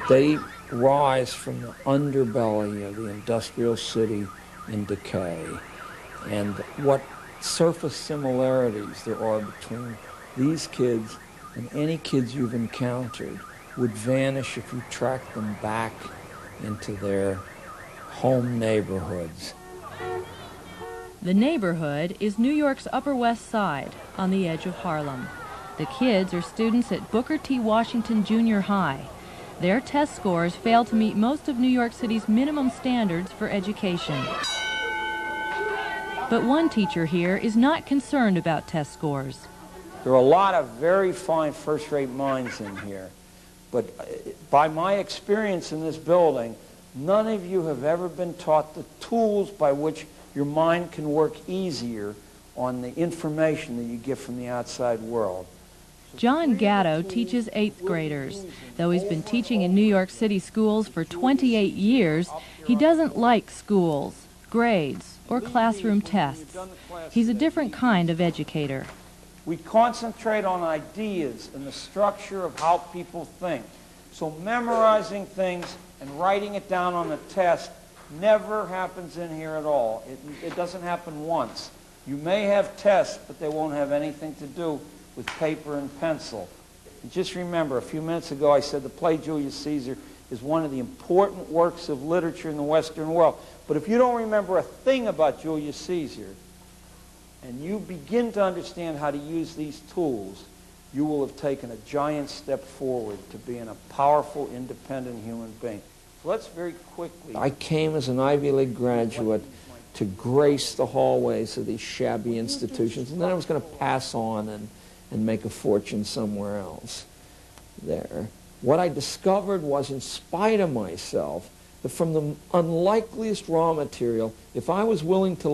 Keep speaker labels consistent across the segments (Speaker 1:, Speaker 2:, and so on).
Speaker 1: They rise from the underbelly of the industrial city in decay. And what surface similarities there are between these kids and any kids you've encountered would vanish if you tracked them back into their home neighborhoods.
Speaker 2: The neighborhood is New York's Upper West Side, on the edge of Harlem. The kids are students at Booker T. Washington Junior High. Their test scores fail to meet most of New York City's minimum standards for education. But one teacher here is not concerned about test scores.
Speaker 1: There are a lot of very fine first-rate minds in here, but by my experience in this building, none of you have ever been taught the tools by which your mind can work easier on the information that you get from the outside world.
Speaker 2: John Gatto teaches 8th graders. Though he's been teaching in New York City schools for 28 years, he doesn't like schools, grades, or classroom tests. He's a different kind of educator.
Speaker 1: We concentrate on ideas and the structure of how people think. So memorizing things and writing it down on the test never happens in here at all. It doesn't happen once. You may have tests, but they won't have anything to do with paper and pencil. And just remember, a few minutes ago I said the play Julius Caesar is one of the important works of literature in the Western world. But if you don't remember a thing about Julius Caesar, and you begin to understand how to use these tools, you will have taken a giant step forward to being a powerful, independent human being. So let's very quickly... I came as an Ivy League graduate to grace the hallways of these shabby institutions, and then I was going to pass on and make a fortune somewhere else there. What I discovered was, in spite of myself, that from the unlikeliest raw material, if I was willing to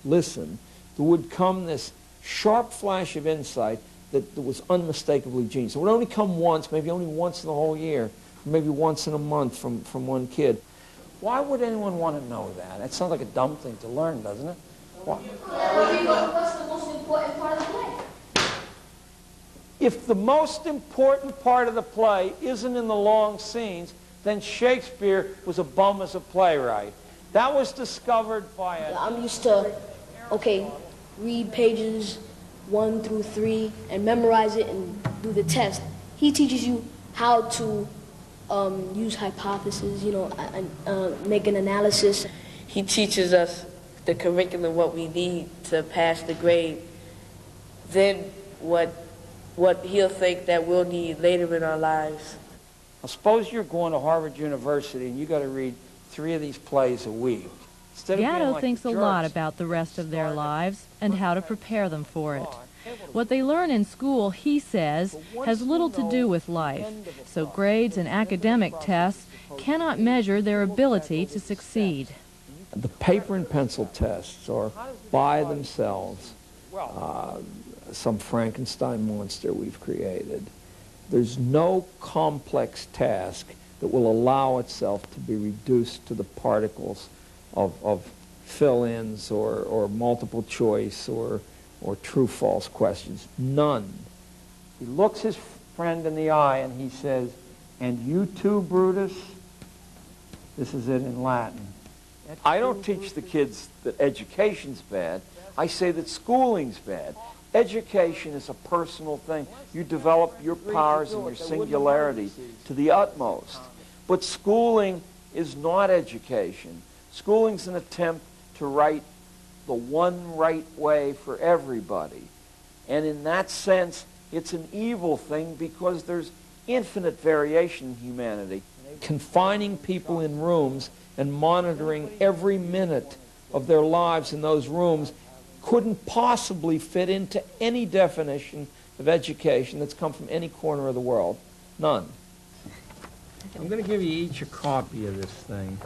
Speaker 1: listen, there would come this sharp flash of insight that was unmistakably genius. It would only come once, maybe only once in the whole year, maybe once in a month from one kid. Why would anyone want to know that? That sounds like a dumb thing to learn, doesn't it? Why?
Speaker 3: What's the most important part of the play?
Speaker 1: If the most important part of the play isn't in the long scenes, then Shakespeare was a bum as a playwright. That was discovered by a...
Speaker 3: I'm used to, okay, read pages 1 through 3 and memorize it and do the test. He teaches you how to use hypotheses, you know, and make an analysis.
Speaker 4: He teaches us the curriculum, what we need to pass the grade. Then what he'll think that we'll need later in our lives.
Speaker 1: Now, suppose you're going to Harvard University and you got to read 3 of these plays a week.
Speaker 2: Gatto thinks a lot about the rest of their lives and how to prepare them for it. What they learn in school, he says, has little to do with life, so grades and academic tests cannot measure their ability to succeed.
Speaker 1: The paper and pencil tests are, by themselves, some Frankenstein monster we've created. There's no complex task that will allow itself to be reduced to the particles of fill-ins or multiple choice or true-false questions. None. He looks his friend in the eye and he says, "And you too, Brutus?" This is it in Latin. I don't teach the kids that education's bad. I say that schooling's bad. Education is a personal thing. You develop your powers and your singularity to the utmost. But schooling is not education. Schooling's an attempt to write the one right way for everybody. And in that sense, it's an evil thing because there's infinite variation in humanity. Confining people in rooms and monitoring every minute of their lives in those rooms couldn't possibly fit into any definition of education that's come from any corner of the world. None. I'm going to give you each a copy of this thing.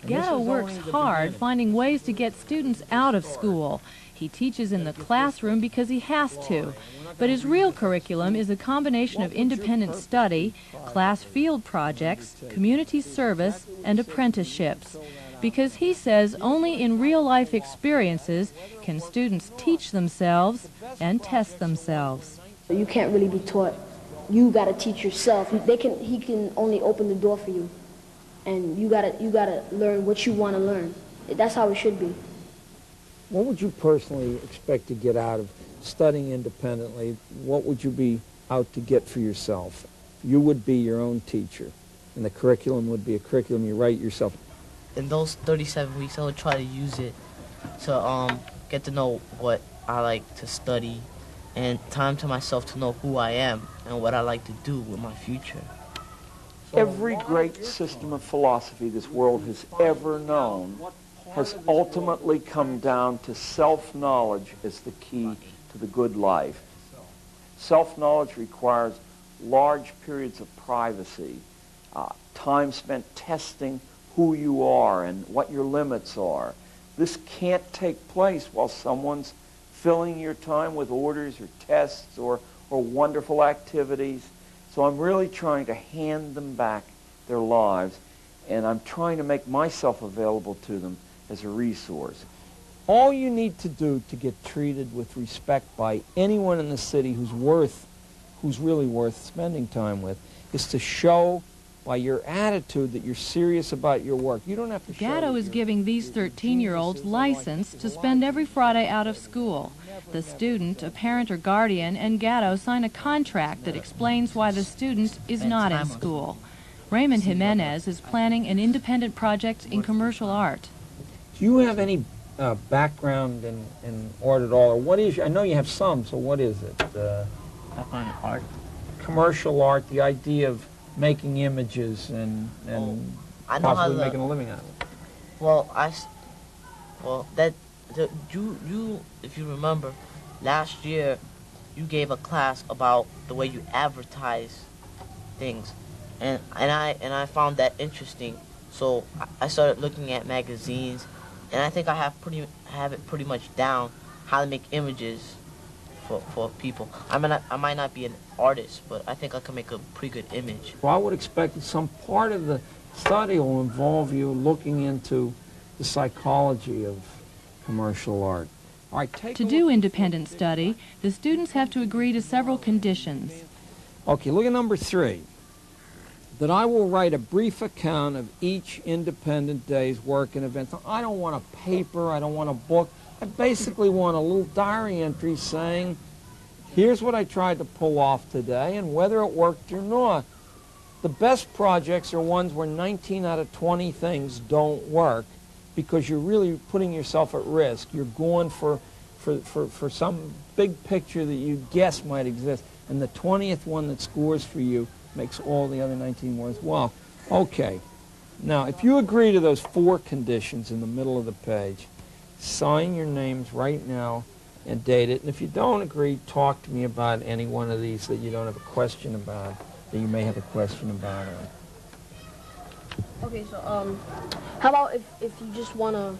Speaker 2: Gatto works hard finding ways to get students out of school. He teaches in the classroom because he has to. But his real curriculum is a combination of independent study, class field projects, community service, and apprenticeships. Because he says only in real-life experiences can students teach themselves and test themselves.
Speaker 3: You can't really be taught you gotta teach yourself. He can only open the door for you, and you gotta learn what you want to learn. That's how it should be.
Speaker 1: What would you personally expect to get out of studying independently? What would you be out to get for yourself? You would be your own teacher, and the curriculum would be a curriculum you write yourself.
Speaker 5: In those 37 weeks, I would try to use it to get to know what I like to study, and time to myself to know who I am and what I like to do with my future.
Speaker 1: Every great system of philosophy this world has ever known has ultimately come down to self-knowledge as the key to the good life. Self-knowledge requires large periods of privacy, time spent testing who you are and what your limits are. This can't take place while someone's filling your time with orders or tests or wonderful activities. So I'm really trying to hand them back their lives, and I'm trying to make myself available to them as a resource. All you need to do to get treated with respect by anyone in the city who's really worth spending time with is to show by your attitude that you're serious about your work. You don't have to show.
Speaker 2: Gatto is giving these 13-year-olds license to spend every Friday out of school. The student, a parent or guardian, and Gatto sign a contract that explains why the student is not in school. Raymond Jimenez is planning an independent project in commercial art.
Speaker 1: Do you have any background in art at all, or what is? I know you have some. So what is it?
Speaker 5: Background in art.
Speaker 1: Commercial art. The idea of making images and possibly making a living out of it.
Speaker 5: Well, you if you remember, last year you gave a class about the way you advertise things, and I found that interesting. So I started looking at magazines, and I think I have it pretty much down how to make images for people. I might not be an artist, but I think I can make a pretty good image.
Speaker 1: Well, I would expect that some part of the study will involve you looking into the psychology of commercial art. All right,
Speaker 2: to do independent study, the students have to agree to several conditions.
Speaker 1: Okay, look at number 3. That I will write a brief account of each independent day's work and events. I don't want a paper, I don't want a book. I basically want a little diary entry saying, here's what I tried to pull off today and whether it worked or not. The best projects are ones where 19 out of 20 things don't work because you're really putting yourself at risk. You're going for some big picture that you guess might exist, and the 20th one that scores for you makes all the other 19 worthwhile. Okay, now if you agree to those 4 conditions in the middle of the page, sign your names right now and date it. And if you don't agree, talk to me about any one of these that you don't have a question about, that you may have a question about.
Speaker 3: Okay, so how about if you just want to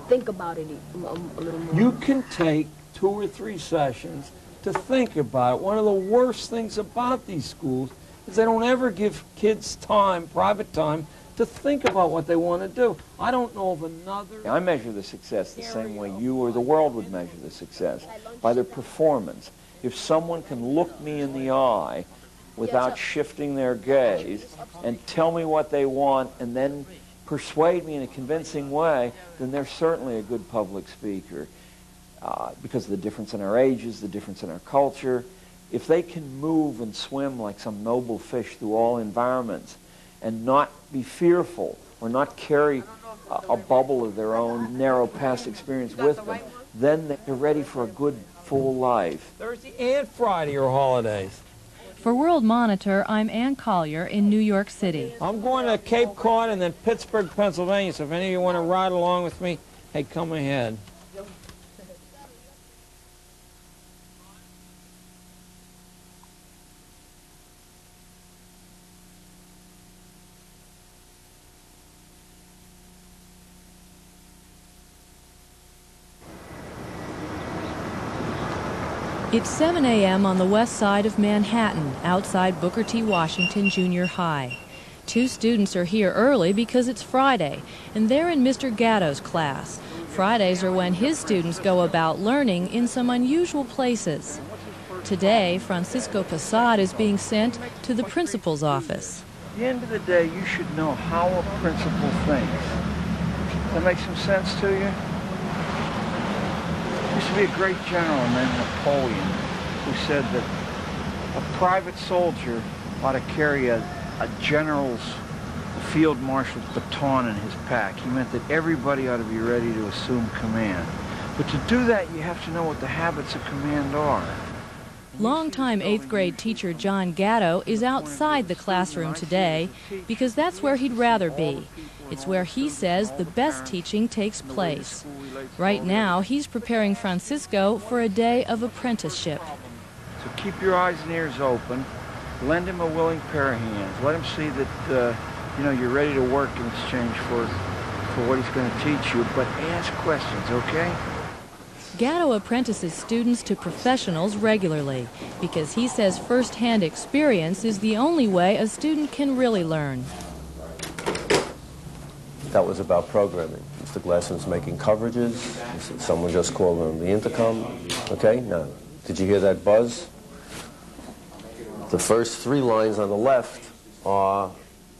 Speaker 3: think about it a little more?
Speaker 1: You can take 2 or 3 sessions to think about it. One of the worst things about these schools is they don't ever give kids time, private time, to think about what they want to do. I don't know of another. I measure the success the same way you or the world would measure the success, by their performance. If someone can look me in the eye without shifting their gaze and tell me what they want and then persuade me in a convincing way, then they're certainly a good public speaker. Because of the difference in our ages, the difference in our culture. If they can move and swim like some noble fish through all environments and not be fearful or not carry a bubble of their own narrow past experience with them, then they're ready for a good, full life. Thursday and Friday are holidays.
Speaker 2: For World Monitor, I'm Ann Collier in New York City.
Speaker 1: I'm going to Cape Cod and then Pittsburgh, Pennsylvania, so if any of you want to ride along with me, hey, come ahead.
Speaker 2: It's 7 a.m. on the west side of Manhattan, outside Booker T. Washington Junior High. 2 students are here early because it's Friday, and they're in Mr. Gatto's class. Fridays are when his students go about learning in some unusual places. Today, Francisco Posad is being sent to the principal's office.
Speaker 1: At the end of the day, you should know how a principal thinks. Does that make some sense to you? There used to be a great general named Napoleon who said that a private soldier ought to carry a general's, a field marshal's baton in his pack. He meant that everybody ought to be ready to assume command. But to do that, you have to know what the habits of command are.
Speaker 2: Longtime 8th grade teacher John Gatto is outside the classroom today because that's where he'd rather be. It's where he says the best teaching takes place. Right now, he's preparing Francisco for a day of apprenticeship.
Speaker 1: So keep your eyes and ears open. Lend him a willing pair of hands. Let him see that you're ready to work in exchange for what he's going to teach you. But ask questions, okay?
Speaker 2: Gatto apprentices students to professionals regularly because he says first-hand experience is the only way a student can really learn.
Speaker 6: That was about programming. Mr. Glassman's making coverages. Someone just called on the intercom. Okay, now, did you hear that buzz? The first 3 lines on the left are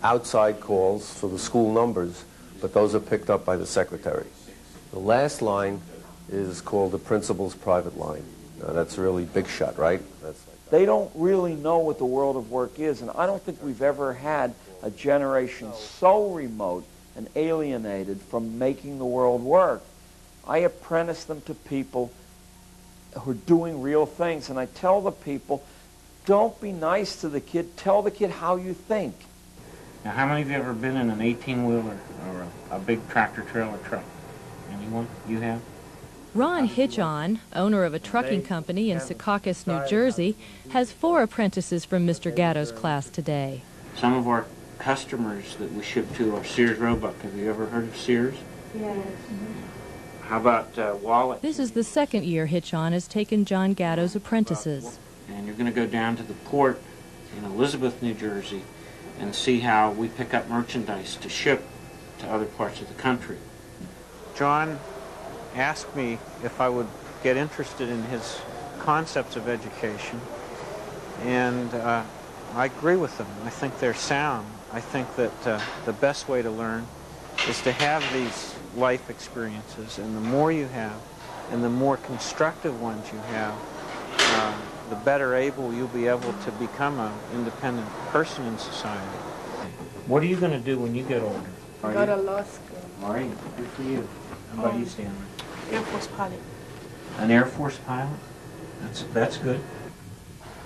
Speaker 6: outside calls for the school numbers, but those are picked up by the secretary. The last line is called the principal's private line. Now, that's really big shot, right?
Speaker 1: They don't really know what the world of work is, and I don't think we've ever had a generation so remote and alienated from making the world work. I apprentice them to people who are doing real things, and I tell the people, don't be nice to the kid, tell the kid how you think.
Speaker 7: Now, how many of you have ever been in an 18-wheeler or a big tractor-trailer truck? Anyone? You have?
Speaker 2: Ron Hitchon, owner of a trucking company in Secaucus, New Jersey, has 4 apprentices from Mr. Gatto's class today.
Speaker 7: Some of our customers that we ship to are Sears Roebuck. Have you ever heard of Sears?
Speaker 3: Yes.
Speaker 7: How about Wallet?
Speaker 2: This is the 2nd year Hitchon has taken John Gatto's apprentices.
Speaker 7: And you're going to go down to the port in Elizabeth, New Jersey, and see how we pick up merchandise to ship to other parts of the country.
Speaker 8: John asked me if I would get interested in his concepts of education, and I agree with them. I think they're sound. I think that the best way to learn is to have these life experiences, and the more you have, and the more constructive ones you have, the better able you'll be able to become an independent person in society.
Speaker 7: What are you going to do when you get older?
Speaker 9: Go to law school.
Speaker 7: All right, good for you. How about you, Stanley?
Speaker 9: Air Force pilot.
Speaker 7: An Air Force pilot? That's good.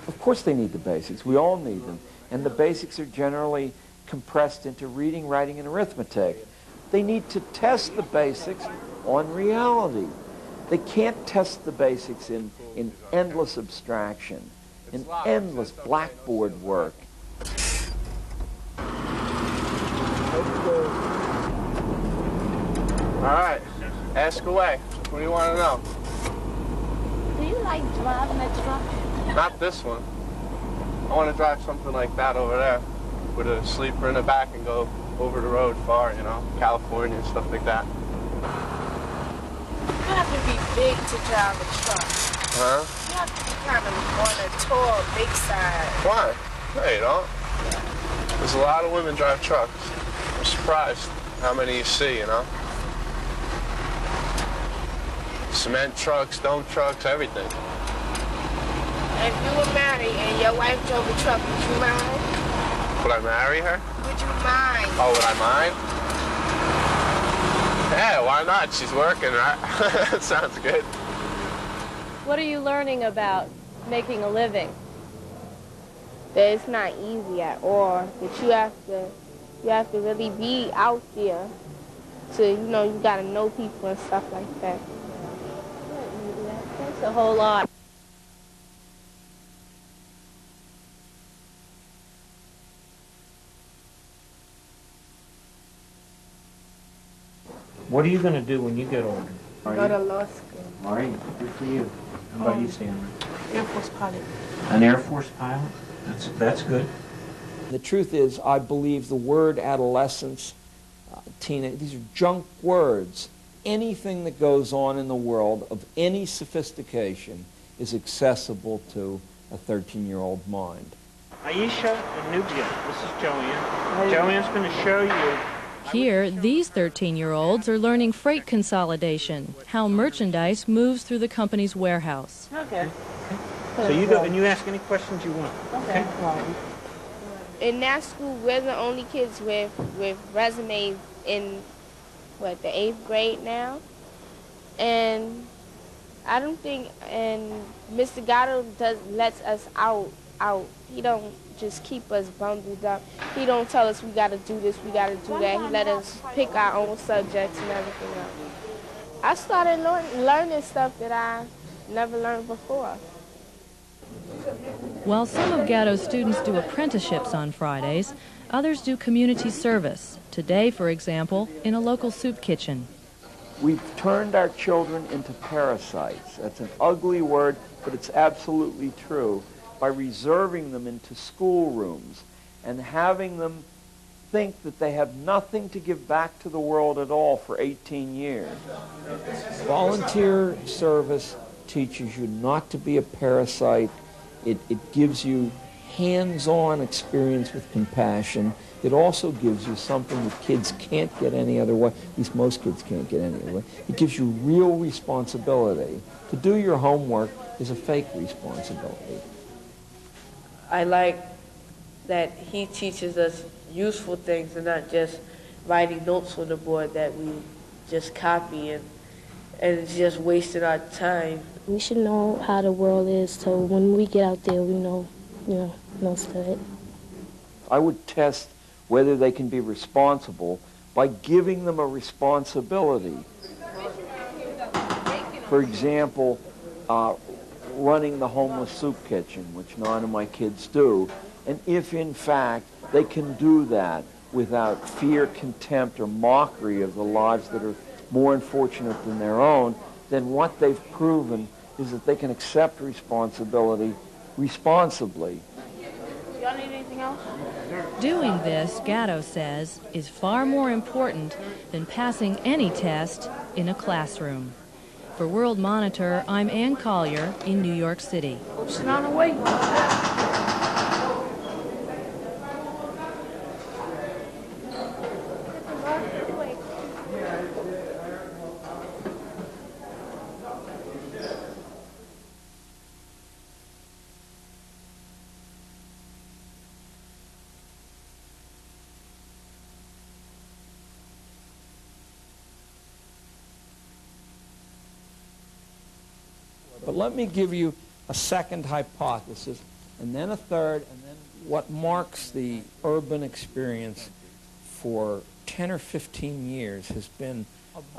Speaker 1: Of course they need the basics. We all need them. And the basics are generally compressed into reading, writing, and arithmetic. They need to test the basics on reality. They can't test the basics in endless abstraction, in endless blackboard work.
Speaker 10: All right, ask away. What do you want to know?
Speaker 9: Do you like driving a truck?
Speaker 10: Not this one. I want to drive something like that over there with a sleeper in the back and go over the road far, California and stuff like that.
Speaker 9: You have to be big to drive a truck.
Speaker 10: Huh?
Speaker 9: You have to be kind of on a tall, big side.
Speaker 10: Why? No, you don't. There's a lot of women drive trucks. I'm surprised how many you see, Cement trucks, dump trucks, everything.
Speaker 9: If you were married and your wife drove a truck, would you mind?
Speaker 10: Would I marry her?
Speaker 9: Would you mind?
Speaker 10: Oh, would I mind? Yeah, why not? She's working, right? That sounds good.
Speaker 11: What are you learning about making a living?
Speaker 12: That it's not easy at all. That you have to really be out there. So you gotta know people and stuff like that.
Speaker 11: That's a whole lot.
Speaker 7: What are you going to do when you get older?
Speaker 9: Go to law school.
Speaker 7: All right, good for you. How about you, Stanley?
Speaker 9: Air Force pilot.
Speaker 7: An Air Force pilot? That's good.
Speaker 1: The truth is, I believe the word adolescence, teenage, these are junk words. Anything that goes on in the world of any sophistication is accessible to a 13-year-old mind.
Speaker 7: Aisha and Nubia, this is Joanne. Joanne's going to show you.
Speaker 2: Here, these 13-year-olds are learning freight consolidation, how merchandise moves through the company's warehouse.
Speaker 5: Okay.
Speaker 7: So you go and you ask any questions you want.
Speaker 5: Okay.
Speaker 12: In that school, we're the only kids with resumes in, the 8th grade now. And I don't think, and Mr. Gatto lets us out. He don't just keep us bundled up. He don't tell us we got to do this, we got to do that. He let us pick our own subjects and everything else. I started learning stuff that I never learned before.
Speaker 2: While some of Gatto's students do apprenticeships on Fridays, others do community service. Today, for example, in a local soup kitchen.
Speaker 1: We've turned our children into parasites. That's an ugly word, but it's absolutely true. By reserving them into schoolrooms and having them think that they have nothing to give back to the world at all for 18 years. Volunteer service teaches you not to be a parasite. It gives you hands-on experience with compassion. It also gives you something that kids can't get any other way, at least most kids can't get any other way. It gives you real responsibility. To do your homework is a fake responsibility.
Speaker 4: I like that he teaches us useful things and not just writing notes on the board that we just copy and it's just wasting our time.
Speaker 3: We should know how the world is, so when we get out there, we know most of it.
Speaker 1: I would test whether they can be responsible by giving them a responsibility. For example, running the homeless soup kitchen, which none of my kids do, and if in fact they can do that without fear, contempt, or mockery of the lives that are more unfortunate than their own, then what they've proven is that they can accept responsibility responsibly.
Speaker 12: Y'all need anything else?
Speaker 2: Doing this, Gatto says, is far more important than passing any test in a classroom. For World Monitor, I'm Ann Collier in New York City.
Speaker 9: Sit on the way.
Speaker 1: But let me give you a second hypothesis, and then a third, and then what marks the urban experience for 10 or 15 years has been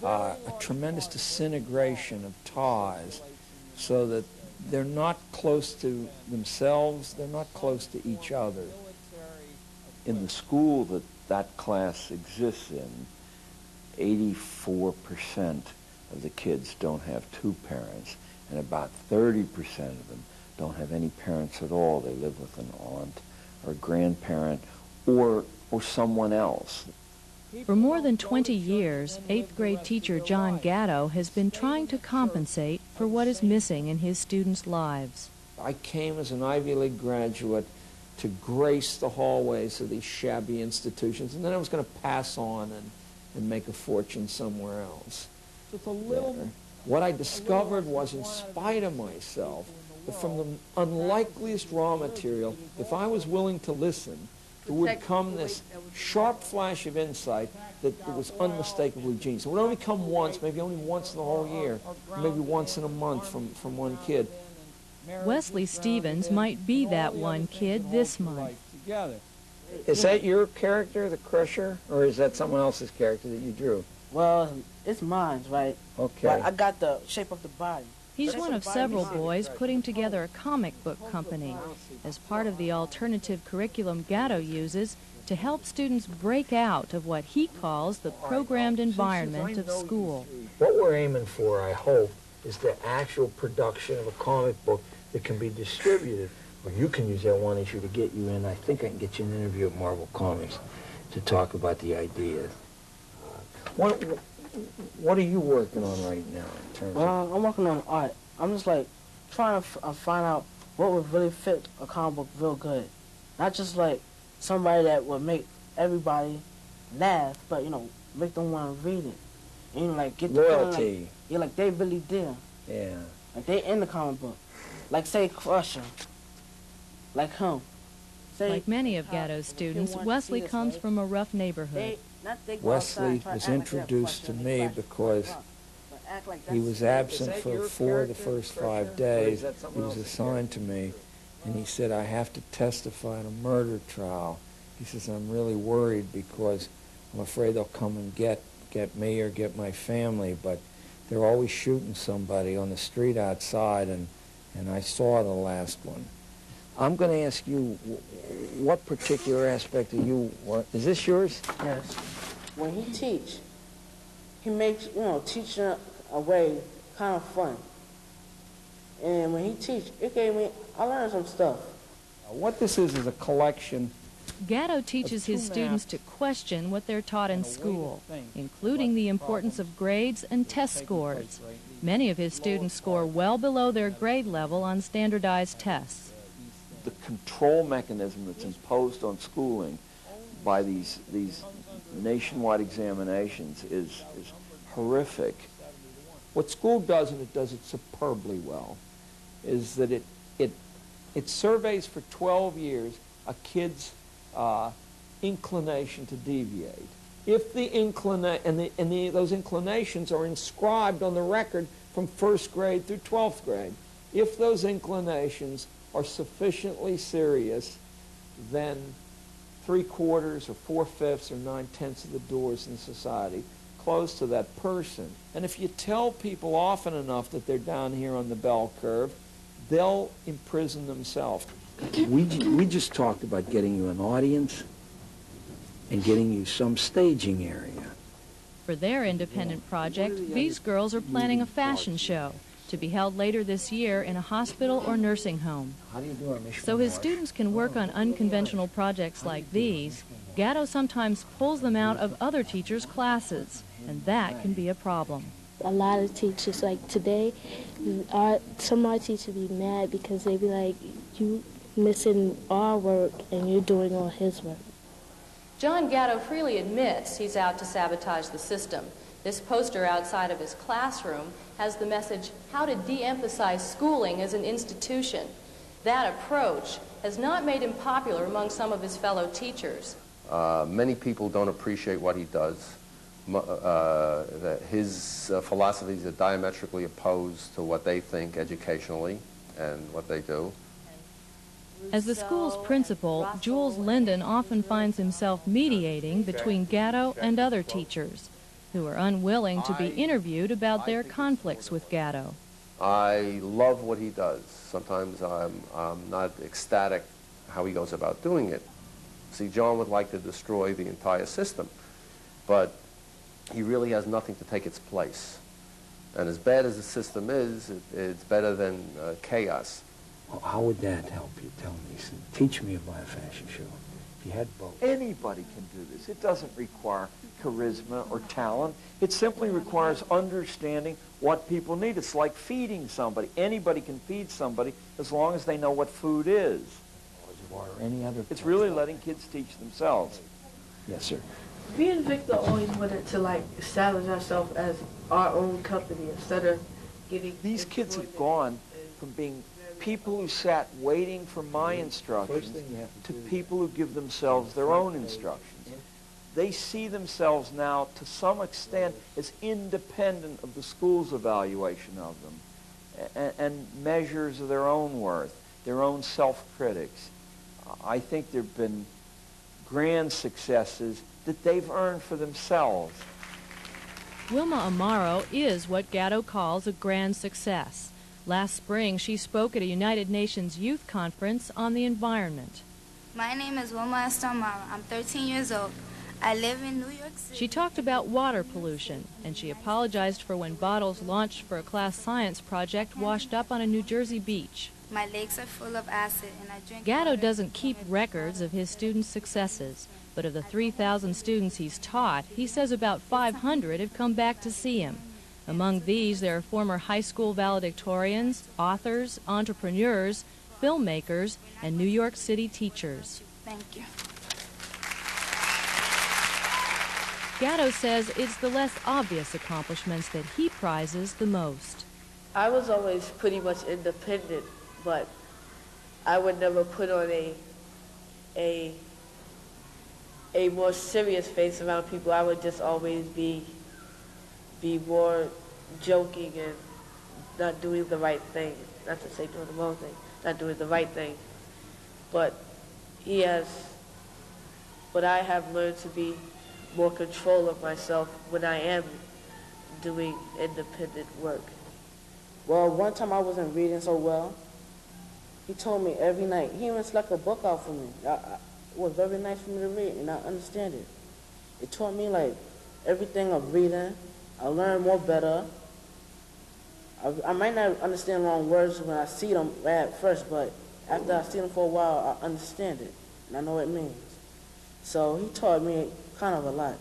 Speaker 1: a tremendous disintegration of ties so that they're not close to themselves, they're not close to each other. In the school that class exists in, 84% of the kids don't have two parents, and about 30% of them don't have any parents at all. They live with an aunt or a grandparent or someone else.
Speaker 2: For more than 20 years, 8th grade teacher John Gatto has been trying to compensate for what is missing in his students' lives.
Speaker 1: I came as an Ivy League graduate to grace the hallways of these shabby institutions, and then I was going to pass on and make a fortune somewhere else. Just a little. What I discovered was, in spite of myself, that from the unlikeliest raw material, if I was willing to listen, there would come this sharp flash of insight that was unmistakably genius. It would only come once, maybe only once in the whole year, maybe once in a month from one kid.
Speaker 2: Wesley Stevens might be that one kid this month.
Speaker 1: Is that your character, the Crusher, or is that someone else's character that you drew?
Speaker 5: Well, it's mine, right?
Speaker 1: Okay.
Speaker 5: But I got the shape of the body.
Speaker 2: He's one of several boys putting together a comic book company as part of the alternative curriculum Gatto uses to help students break out of what he calls the programmed environment of school.
Speaker 1: What we're aiming for, I hope, is the actual production of a comic book that can be distributed. Or you can use that one issue to get you in. I think I can get you an interview at Marvel Comics to talk about the idea. What are you working on right now in terms of...
Speaker 5: I'm working on art. I'm just like trying to find out
Speaker 13: what would really fit a comic book real good. Not just like somebody that would make everybody laugh, but, you know, make them want to read it. And, you know, like, get the
Speaker 1: Loyalty.
Speaker 13: feeling like, yeah, like they really there.
Speaker 1: Yeah.
Speaker 13: Like they in the comic book. Like, say, Crusher. Like him. Say,
Speaker 2: Like many of Gatto's students, Wesley comes from a rough neighborhood.
Speaker 1: Wesley was introduced to me because he was absent for 4 of the first 5 days. He was assigned to me, and he said, I have to testify in a murder trial. He says, I'm really worried because I'm afraid they'll come and get me or get my family, but they're always shooting somebody on the street outside, and I saw the last one. I'm going to ask you, what particular aspect of you, is this yours?
Speaker 13: Yes. When he teach, he makes, you know, teaching a way kind of fun. And when he teach, I learned some stuff.
Speaker 1: What this is a collection.
Speaker 2: Gatto teaches his students to question what they're taught in school, including the importance of grades and test scores. Many of his students score well below their grade level on standardized tests.
Speaker 1: The control mechanism that's imposed on schooling by these nationwide examinations is horrific. What school does, and it does it superbly well, is that it surveys for 12 years a kid's inclination to deviate. If the those inclinations are inscribed on the record from 1st grade through 12th grade, if those inclinations are sufficiently serious, then 3/4 or 4/5 or 9/10 of the doors in society close to that person. And if you tell people often enough that they're down here on the bell curve, they'll imprison themselves. We just talked about getting you an audience and getting you some staging area.
Speaker 2: For their independent project, these girls are planning a fashion show to be held later this year in a hospital or nursing home. So his students can work on unconventional projects like these, Gatto sometimes pulls them out of other teachers' classes, and that can be a problem.
Speaker 14: A lot of teachers, like today, some of our teachers be mad because they be like, you missing our work and you're doing all his work.
Speaker 2: John Gatto freely admits he's out to sabotage the system. This poster outside of his classroom has the message, how to de-emphasize schooling as an institution. That approach has not made him popular among some of his fellow teachers.
Speaker 6: Many people don't appreciate what he does. His philosophies are diametrically opposed to what they think educationally and what they do.
Speaker 2: As the school's principal, Jules Linden often finds himself mediating between Gatto and other teachers who are unwilling to be interviewed about their conflicts with Gatto.
Speaker 6: I love what he does. Sometimes I'm not ecstatic how he goes about doing it. See, John would like to destroy the entire system, but he really has nothing to take its place. And as bad as the system is, it's better than chaos.
Speaker 1: Well, how would that help you? Tell me. Teach me about a fashion show. If you had both. Anybody can do this. It doesn't require charisma or talent. It simply requires understanding what people need. It's like feeding somebody. Anybody can feed somebody as long as they know what food is. Or any other. It's really letting kids teach themselves. Yes, sir.
Speaker 15: Me and Victor always wanted to like establish ourselves as our own company instead of getting.
Speaker 1: These kids have gone from being people who sat waiting for my instructions to people who give themselves their own instructions. They see themselves now to some extent as independent of the school's evaluation of them and measures of their own worth, their own self-critics. I think there have been grand successes that they've earned for themselves.
Speaker 2: Wilma Amaro is what Gatto calls a grand success. Last spring, she spoke at a United Nations Youth Conference on the environment.
Speaker 16: My name is Wilma Amaro. I'm 13 years old. I live in New York City.
Speaker 2: She talked about water pollution, and she apologized for when bottles launched for a class science project washed up on a New Jersey beach.
Speaker 16: My legs are full of acid, and I drink
Speaker 2: Gatto doesn't keep records of his students' successes, but of the 3,000 students he's taught, he says about 500 have come back to see him. Among these, there are former high school valedictorians, authors, entrepreneurs, filmmakers, and New York City teachers.
Speaker 16: Thank you.
Speaker 2: Gatto says it's the less obvious accomplishments that he prizes the most.
Speaker 4: I was always pretty much independent, but I would never put on a more serious face around people. I would just always be more joking and not doing the right thing. Not to say doing the wrong thing, not doing the right thing. But I have learned to be more control of myself when I am doing independent work.
Speaker 13: Well, one time I wasn't reading so well. He told me every night. He even stuck a book out for me. It was very nice for me to read, and I understand it. It taught me like everything of reading. I learned more better. I might not understand long words when I see them at first, but after I see them for a while, I understand it, and I know what it means. So he taught me kind of a lot.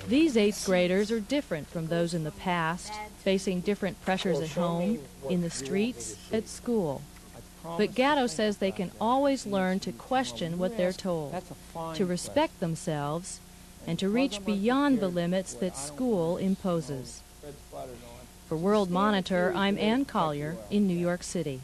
Speaker 2: These 8th graders are different from those in the past, facing different pressures at home, in the streets, at school. But Gatto says they can always learn to question what they're told, to respect themselves, and to reach beyond the limits that school imposes. For World Monitor, I'm Ann Collier in New York City.